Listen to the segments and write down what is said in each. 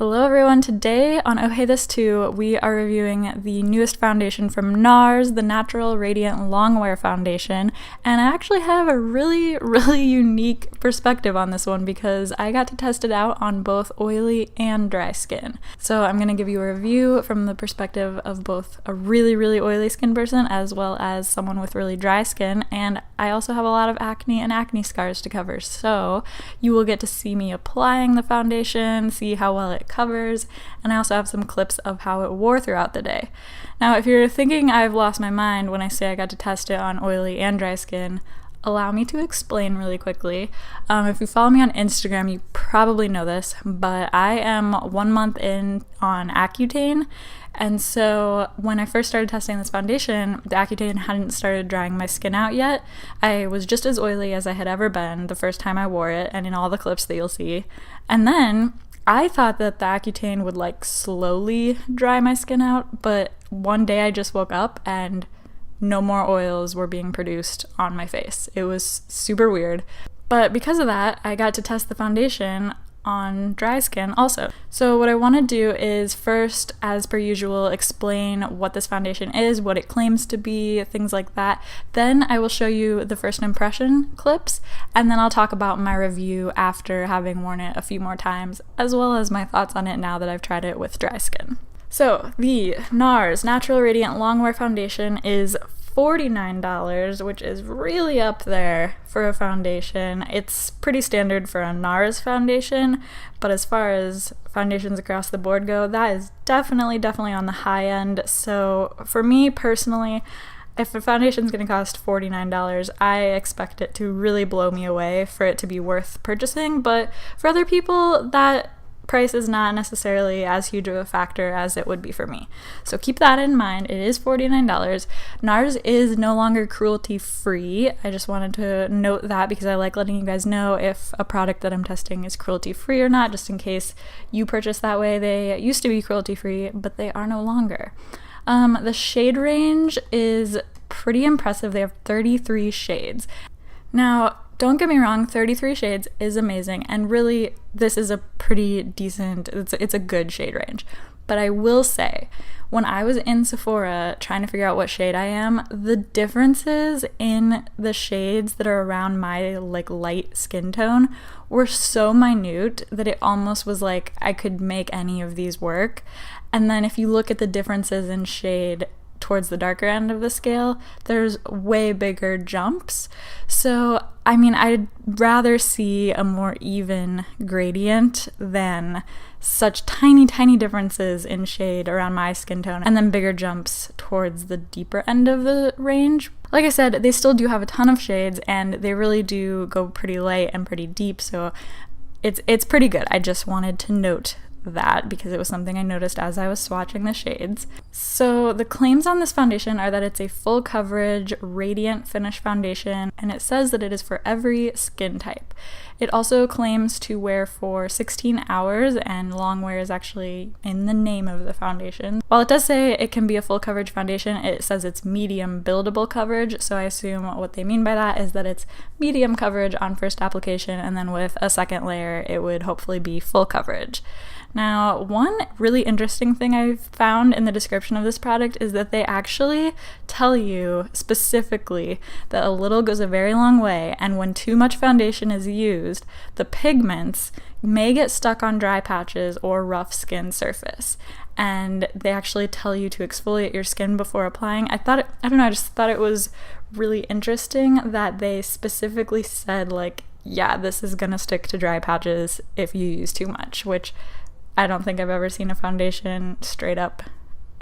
Hello everyone, today on Oh Hey This Too, we are reviewing the newest foundation from Nars, the Natural Radiant Longwear Foundation, and I actually have a really unique perspective on this one because I got to test it out on both oily and dry skin. So I'm going to give you a review from the perspective of both a really oily skin person as well as someone with really dry skin, and I also have a lot of acne and acne scars to cover, so you will get to see me applying the foundation, see how well it covers, and I also have some clips of how it wore throughout the day. Now, if you're thinking I've lost my mind when I say I got to test it on oily and dry skin, allow me to explain really quickly. If you follow me on Instagram, you probably know this, but I am 1 month in on Accutane, and so when I first started testing this foundation, the Accutane hadn't started drying my skin out yet. I was just as oily as I had ever been the first time I wore it, and in all the clips that you'll see. And then I thought that the Accutane would slowly dry my skin out, but one day I just woke up and no more oils were being produced on my face. It was super weird. But because of that, I got to test the foundation on dry skin also. So what I want to do is first, as per usual, explain what this foundation is, what it claims to be, things like that. Then I will show you the first impression clips, and then I'll talk about my review after having worn it a few more times, as well as my thoughts on it now that I've tried it with dry skin. So the Nars Natural Radiant Longwear Foundation is $49, which is really up there for a foundation. It's pretty standard for a Nars foundation, but as far as foundations across the board go, that is definitely on the high end. So for me personally, if a foundation is going to cost $49, I expect it to really blow me away for it to be worth purchasing, but for other people, that price is not necessarily as huge of a factor as it would be for me. So keep that in mind. It is $49. Nars is no longer cruelty free. I just wanted to note that because I like letting you guys know if a product that I'm testing is cruelty free or not, just in case you purchase that way. They used to be cruelty free, but they are no longer. The shade range is pretty impressive. They have 33 shades. Now, don't get me wrong, 33 shades is amazing, and really, this is a pretty decent, it's a good shade range. But I will say, when I was in Sephora trying to figure out what shade I am, the differences in the shades that are around my light skin tone were so minute that it almost was like I could make any of these work. And then if you look at the differences in shade towards the darker end of the scale, there's way bigger jumps. So, I mean, I'd rather see a more even gradient than such tiny differences in shade around my skin tone and then bigger jumps towards the deeper end of the range. Like I said, they still do have a ton of shades and they really do go pretty light and pretty deep, so it's pretty good. I just wanted to note that because it was something I noticed as I was swatching the shades. So the claims on this foundation are that it's a full coverage radiant finish foundation, and it says that it is for every skin type. It also claims to wear for 16 hours, and long wear is actually in the name of the foundation. While it does say it can be a full coverage foundation, it says it's medium buildable coverage, so I assume what they mean by that is that it's medium coverage on first application, and then with a second layer it would hopefully be full coverage. Now, one really interesting thing I've found in the description of this product is that they actually tell you specifically that a little goes a very long way, and when too much foundation is used, the pigments may get stuck on dry patches or rough skin surface. And they actually tell you to exfoliate your skin before applying. I just thought it was really interesting that they specifically said, yeah, this is gonna stick to dry patches if you use too much, which I don't think I've ever seen a foundation straight up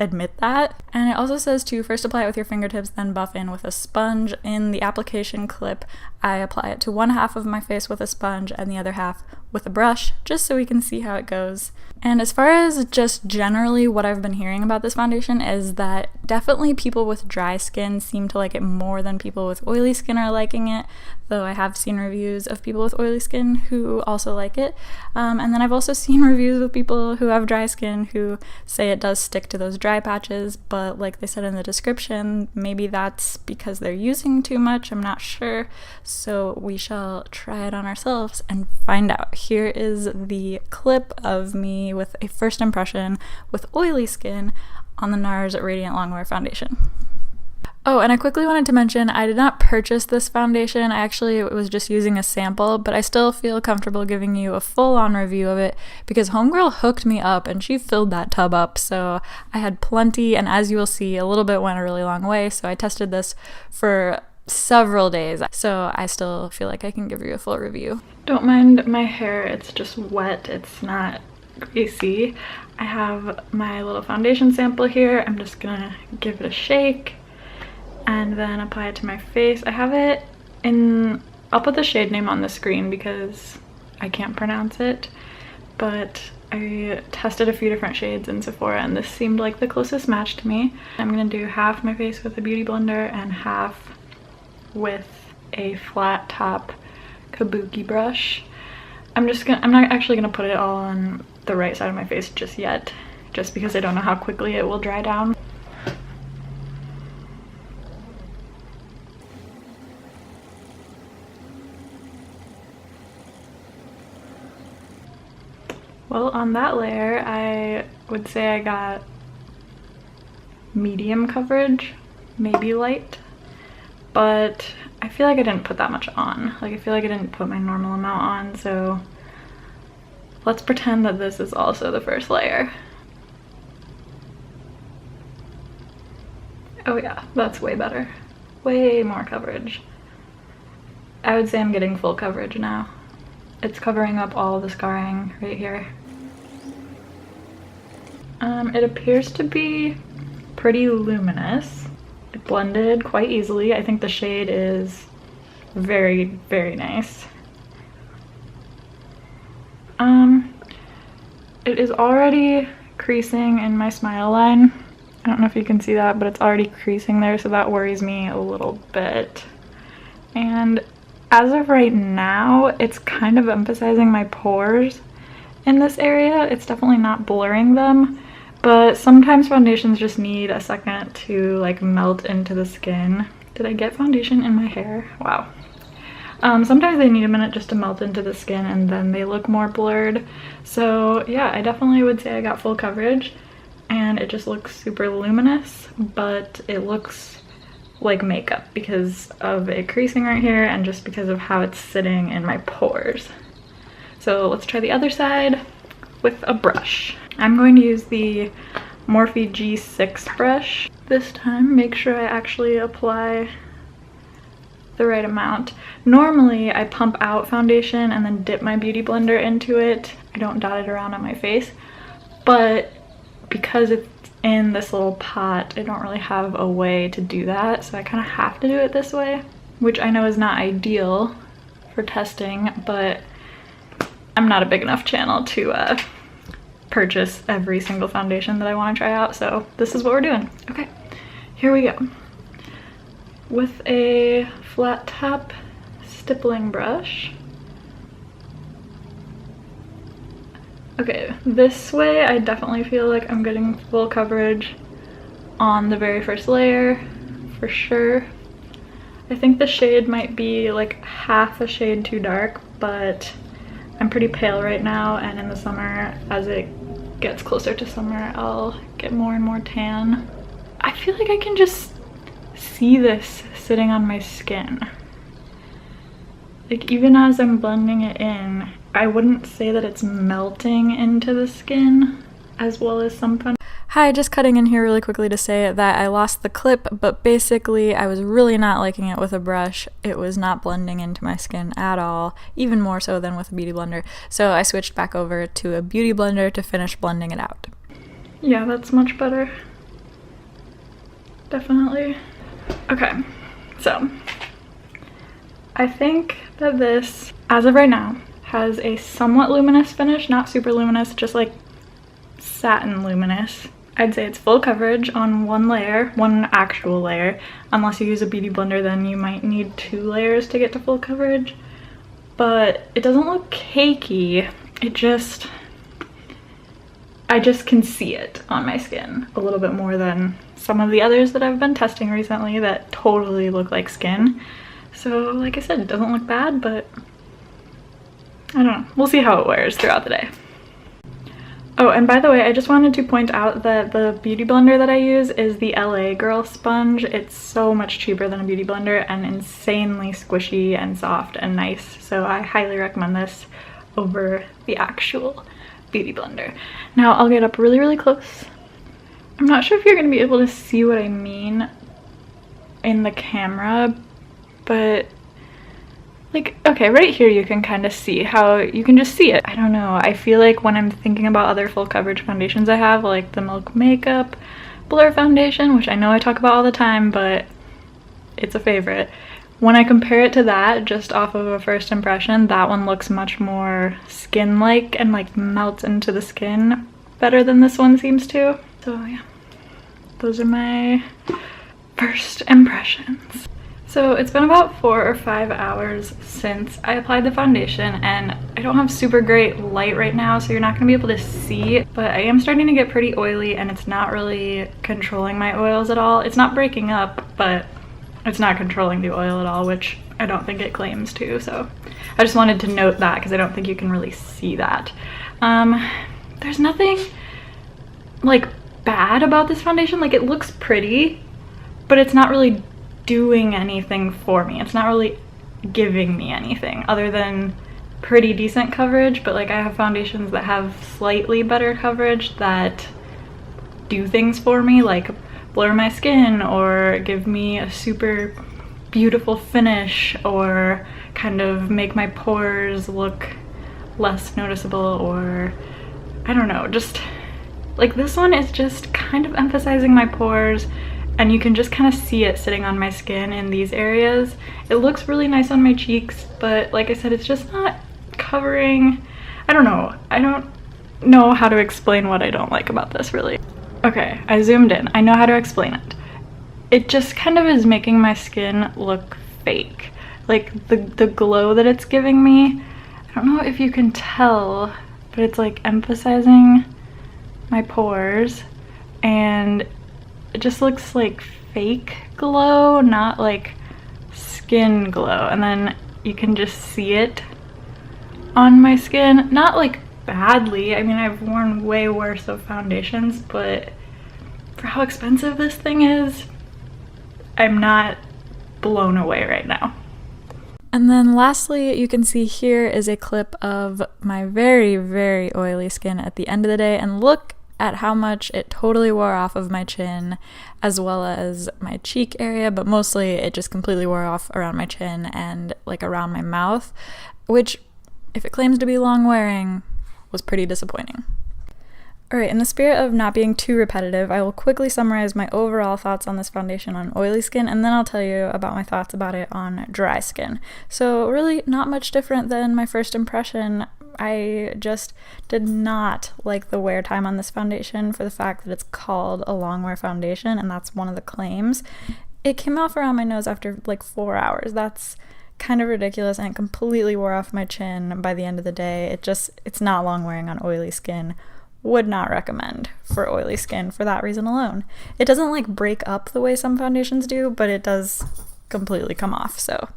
admit that. And it also says to first apply it with your fingertips, then buff in with a sponge. In the application clip, I apply it to one half of my face with a sponge and the other half with a brush, just so we can see how it goes. And as far as just generally what I've been hearing about this foundation is that definitely people with dry skin seem to like it more than people with oily skin are liking it, though I have seen reviews of people with oily skin who also like it. And then I've also seen reviews with people who have dry skin who say it does stick to those dry patches, but like they said in the description, maybe that's because they're using too much, I'm not sure. So we shall try it on ourselves and find out. here is the clip of me with a first impression with oily skin on the Nars Radiant Longwear foundation. Oh, and I quickly wanted to mention I did not purchase this foundation. I actually was just using a sample, but I still feel comfortable giving you a full-on review of it because homegirl hooked me up and she filled that tub up, so I had plenty, and as you will see, a little bit went a really long way, so I tested this for several days, so I still feel like I can give you a full review. Don't mind my hair, it's just wet, it's not greasy. I have my little foundation sample here. I'm just gonna give it a shake and then apply it to my face. I have it in, I'll put the shade name on the screen because I can't pronounce it, but I tested a few different shades in Sephora and this seemed like the closest match to me. I'm gonna do half my face with a beauty blender and half with a flat top kabuki brush. I'm not actually gonna put it all on the right side of my face just yet, just because I don't know how quickly it will dry down. Well, on that layer, I would say I got medium coverage, maybe light, but I feel like I didn't put that much on. Like, I feel like I didn't put my normal amount on, so let's pretend that this is also the first layer. Oh yeah, that's way better. Way more coverage. I would say I'm getting full coverage now. It's covering up all the scarring right here. It appears to be pretty luminous. It blended quite easily. I think the shade is very, very nice. It is already creasing in my smile line. I don't know if you can see that, but it's already creasing there, so that worries me a little bit. And as of right now, it's kind of emphasizing my pores in this area. It's definitely not blurring them, but sometimes foundations just need a second to like melt into the skin. Did I get foundation in my hair? Wow. Sometimes they need a minute just to melt into the skin and then they look more blurred. So yeah, I definitely would say I got full coverage and it just looks super luminous, but it looks like makeup because of it creasing right here and just because of how it's sitting in my pores. So let's try the other side with a brush. I'm going to use the Morphe G6 brush this time. Make sure I actually apply the right amount. Normally I pump out foundation and then dip my beauty blender into it. I don't dot it around on my face, but because it's in this little pot, I don't really have a way to do that, so I kind of have to do it this way, which I know is not ideal for testing, but I'm not a big enough channel to purchase every single foundation that I want to try out, so this is what we're doing. Okay, here we go. With a flat top stippling brush. Okay, this way I definitely feel like I'm getting full coverage on the very first layer, for sure. I think the shade might be like half a shade too dark, but I'm pretty pale right now, and in the summer, as it gets closer to summer, I'll get more and more tan. I feel like I can just see this sitting on my skin. Like, even as I'm blending it in, I wouldn't say that it's melting into the skin as well as some foundation. Hi, just cutting in here really quickly to say that I lost the clip, but basically I was really not liking it with a brush. It was not blending into my skin at all, even more so than with a beauty blender. So I switched back over to a beauty blender to finish blending it out. Yeah, that's much better. Definitely. Okay, so I think that this, as of right now, has a somewhat luminous finish, not super luminous, just like satin luminous. I'd say it's full coverage on one layer, one actual layer. Unless you use a beauty blender, then you might need 2 layers to get to full coverage. But it doesn't look cakey, it just, I just can see it on my skin a little bit more than some of the others that I've been testing recently that totally look like skin. So like I said, it doesn't look bad, but I don't know. We'll see how it wears throughout the day. Oh, and by the way, I just wanted to point out that the beauty blender that I use is the LA Girl sponge. It's so much cheaper than a beauty blender and insanely squishy and soft and nice. So I highly recommend this over the actual beauty blender. Now I'll get up really, really close. I'm not sure if you're gonna be able to see what I mean in the camera, but like, okay, right here you can kind of see how you can just see it. I don't know, I feel like when I'm thinking about other full coverage foundations I have, like the Milk Makeup Blur Foundation, which I know I talk about all the time, but it's a favorite. When I compare it to that, just off of a first impression, that one looks much more skin-like and like melts into the skin better than this one seems to. So yeah, those are my first impressions. So it's been about 4 or 5 hours since I applied the foundation, and I don't have super great light right now, so you're not gonna be able to see, but I am starting to get pretty oily and it's not really controlling my oils at all. It's not breaking up, but it's not controlling the oil at all, which I don't think it claims to, so I just wanted to note that because I don't think you can really see that. There's nothing like bad about this foundation. Like, it looks pretty, but it's not really doing anything for me. It's not really giving me anything other than pretty decent coverage, but like I have foundations that have slightly better coverage that do things for me, like blur my skin or give me a super beautiful finish or kind of make my pores look less noticeable, or I don't know, just like this one is just kind of emphasizing my pores, and you can just kind of see it sitting on my skin in these areas. It looks really nice on my cheeks, but like I said, it's just not covering. I don't know how to explain what I don't like about this, really. Okay, I zoomed in. I know how to explain it. It just kind of is making my skin look fake. Like the glow that it's giving me, I don't know if you can tell, but it's like emphasizing my pores, and it just looks like fake glow, not like skin glow. And then you can just see it on my skin, not like badly. I mean, I've worn way worse of foundations, but for how expensive this thing is, I'm not blown away right now. And then lastly, you can see here is a clip of my very, very oily skin at the end of the day, and look at how much it totally wore off of my chin as well as my cheek area, but mostly it just completely wore off around my chin and like around my mouth, which, if it claims to be long wearing, was pretty disappointing. Alright, in the spirit of not being too repetitive, I will quickly summarize my overall thoughts on this foundation on oily skin, and then I'll tell you about my thoughts about it on dry skin. So really not much different than my first impression. I just did not like the wear time on this foundation for the fact that it's called a Longwear foundation, and that's one of the claims. It came off around my nose after like 4 hours. That's kind of ridiculous, and it completely wore off my chin by the end of the day. It's not long wearing on oily skin. Would not recommend for oily skin for that reason alone. It doesn't like break up the way some foundations do, but it does completely come off, so.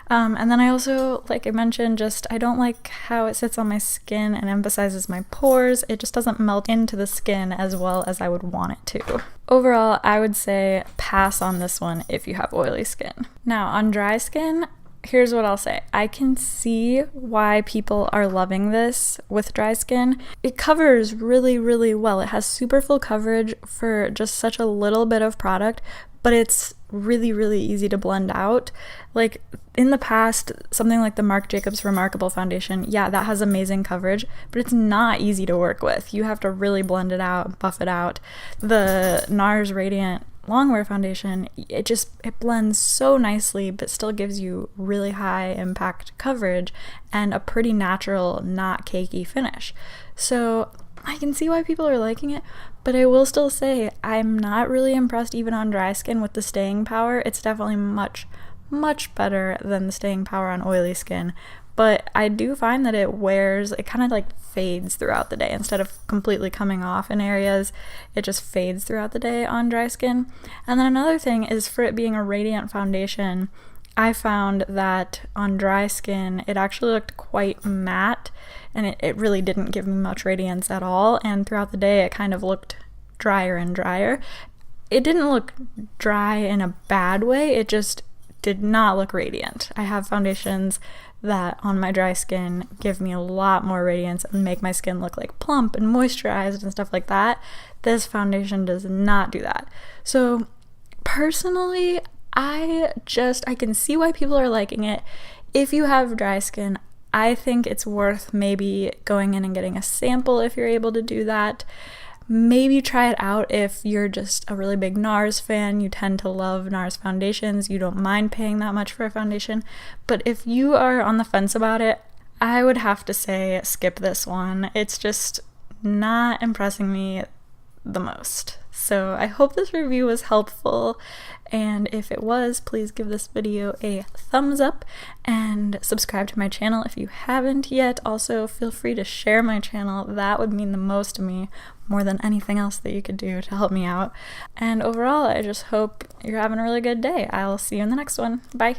And then I also, like I mentioned, I don't like how it sits on my skin and emphasizes my pores. It just doesn't melt into the skin as well as I would want it to. Overall, I would say pass on this one if you have oily skin. Now, on dry skin, here's what I'll say. I can see why people are loving this with dry skin. It covers really, really well. It has super full coverage for just such a little bit of product, but it's really, really easy to blend out. Like in the past, something like the Marc Jacobs Remarkable Foundation, yeah, that has amazing coverage, but it's not easy to work with. You have to really blend it out, buff it out. The Nars Radiant Longwear foundation, it blends so nicely, but still gives you really high impact coverage and a pretty natural, not cakey finish. So I can see why people are liking it, but I will still say I'm not really impressed even on dry skin with the staying power. It's definitely much, much better than the staying power on oily skin. But I do find that it kind of like fades throughout the day. Instead of completely coming off in areas, it just fades throughout the day on dry skin. And then another thing is, for it being a radiant foundation, I found that on dry skin, it actually looked quite matte, and it really didn't give me much radiance at all, and throughout the day, it kind of looked drier and drier. It didn't look dry in a bad way, it just did not look radiant. I have foundations that on my dry skin give me a lot more radiance and make my skin look like plump and moisturized and stuff like that. This foundation does not do that. So personally, I can see why people are liking it. If you have dry skin, I think it's worth maybe going in and getting a sample if you're able to do that. Maybe try it out if you're just a really big Nars fan. You tend to love Nars foundations. You don't mind paying that much for a foundation. But if you are on the fence about it, I would have to say skip this one. It's just not impressing me the most. So I hope this review was helpful, and if it was, please give this video a thumbs up and subscribe to my channel if you haven't yet. Also, feel free to share my channel. That would mean the most to me, more than anything else that you could do to help me out. And overall, I just hope you're having a really good day. I'll see you in the next one. Bye!